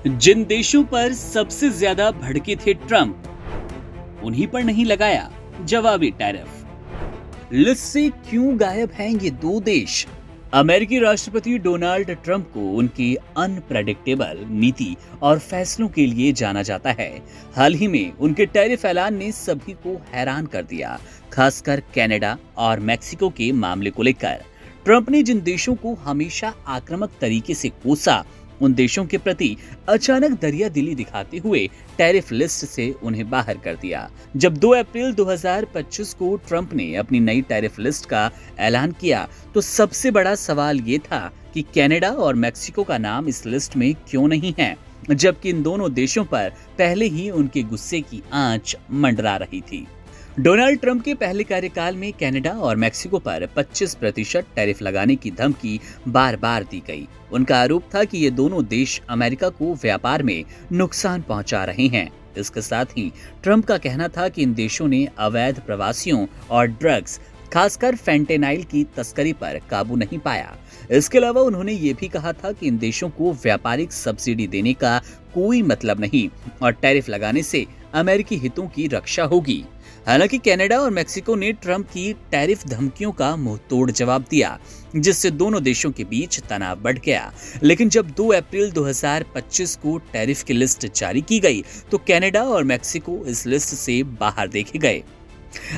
जिन देशों पर सबसे ज्यादा भड़के थे ट्रंप, उन्हीं पर नहीं लगाया जवाबी टैरिफ। लिस्ट से क्यों गायब हैं ये दो देश? अमेरिकी राष्ट्रपति डोनाल्ड ट्रंप को उनकी अनप्रेडिक्टेबल नीति और फैसलों के लिए जाना जाता है। हाल ही में उनके टैरिफ ऐलान ने सभी को हैरान कर दिया, खासकर कनाडा और मेक्सिको के मामले को लेकर। ट्रंप ने जिन देशों को हमेशा आक्रामक तरीके से कोसा, उन देशों के प्रति अचानक दरिया दिली दिखाते हुए टैरिफ लिस्ट से उन्हें बाहर कर दिया। जब 2 अप्रैल 2025 को ट्रंप ने अपनी नई टैरिफ लिस्ट का ऐलान किया, तो सबसे बड़ा सवाल ये था कि कनाडा और मेक्सिको का नाम इस लिस्ट में क्यों नहीं है, जबकि इन दोनों देशों पर पहले ही उनके गुस्से की आंच मंडरा रही थी। डोनाल्ड ट्रंप के पहले कार्यकाल में कनाडा और मेक्सिको पर 25% टैरिफ लगाने की धमकी बार बार दी गई। उनका आरोप था कि ये दोनों देश अमेरिका को व्यापार में नुकसान पहुंचा रहे हैं। इसके साथ ही ट्रंप का कहना था कि इन देशों ने अवैध प्रवासियों और ड्रग्स, खासकर फेंटेनाइल की तस्करी पर काबू नहीं पाया। इसके अलावा उन्होंने ये भी कहा था कि इन देशों को व्यापारिक सब्सिडी देने का कोई मतलब नहीं और टैरिफ लगाने से अमेरिकी हितों की रक्षा होगी। हालांकि कनाडा और मेक्सिको ने ट्रंप की टैरिफ धमकियों का मुंहतोड़ जवाब दिया, जिससे दोनों देशों के बीच तनाव बढ़ गया। लेकिन जब 2 अप्रैल 2025 को टैरिफ की लिस्ट जारी की गई, तो कनाडा और मेक्सिको इस लिस्ट से बाहर देखे गए।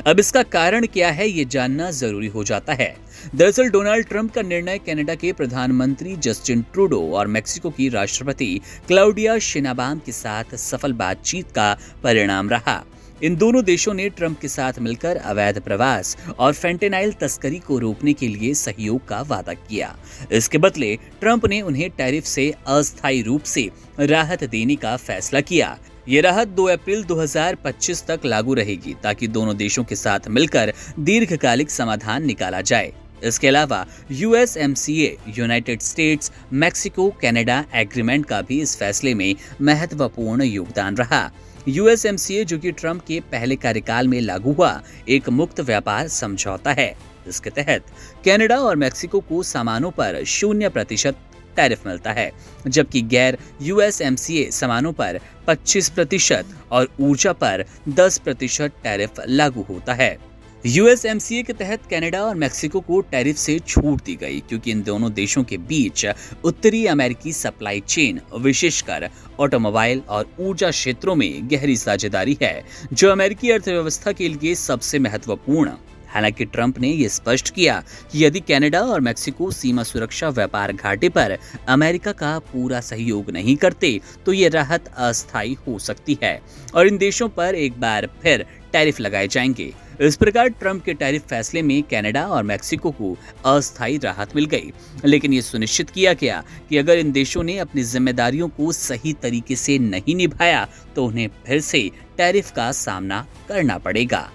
अब इसका कारण क्या है, ये जानना जरूरी हो जाता है। दरअसल डोनाल्ड ट्रंप का निर्णय कनाडा के प्रधानमंत्री जस्टिन ट्रूडो और मेक्सिको की राष्ट्रपति क्लाउडिया शिनाबाम के साथ सफल बातचीत का परिणाम रहा। इन दोनों देशों ने ट्रंप के साथ मिलकर अवैध प्रवास और फेंटेनाइल तस्करी को रोकने के लिए सहयोग का वादा किया। इसके बदले ट्रंप ने उन्हें टैरिफ से अस्थायी रूप से राहत देने का फैसला किया। ये राहत 2 अप्रैल 2025 तक लागू रहेगी, ताकि दोनों देशों के साथ मिलकर दीर्घकालिक समाधान निकाला जाए। इसके अलावा USMCA United States Mexico Canada agreement का भी इस फैसले में महत्वपूर्ण योगदान रहा। यूएसएमसीए, जो कि ट्रंप के पहले कार्यकाल में लागू हुआ, एक मुक्त व्यापार समझौता है। इसके तहत कनाडा और मेक्सिको को सामानों पर 0% टैरिफ मिलता है, जबकि गैर यूएसएमसीए सामानों पर 25% और ऊर्जा पर 10% टैरिफ लागू होता है। यूएसएमसीए के तहत कनाडा और मेक्सिको को टैरिफ से छूट दी गई, क्योंकि इन दोनों देशों के बीच उत्तरी अमेरिकी सप्लाई चेन, विशेषकर ऑटोमोबाइल और ऊर्जा क्षेत्रों में गहरी साझेदारी है, जो अमेरिकी अर्थव्यवस्था के लिए सबसे महत्वपूर्ण। हालांकि ट्रंप ने यह स्पष्ट किया कि यदि कनाडा और मेक्सिको सीमा सुरक्षा व्यापार घाटे पर अमेरिका का पूरा सहयोग नहीं करते, तो ये राहत अस्थायी हो सकती है और इन देशों पर एक बार फिर टैरिफ लगाए जाएंगे। इस प्रकार ट्रंप के टैरिफ फैसले में कनाडा और मेक्सिको को अस्थायी राहत मिल गई, लेकिन ये सुनिश्चित किया गया कि अगर इन देशों ने अपनी जिम्मेदारियों को सही तरीके से नहीं निभाया, तो उन्हें फिर से टैरिफ का सामना करना पड़ेगा।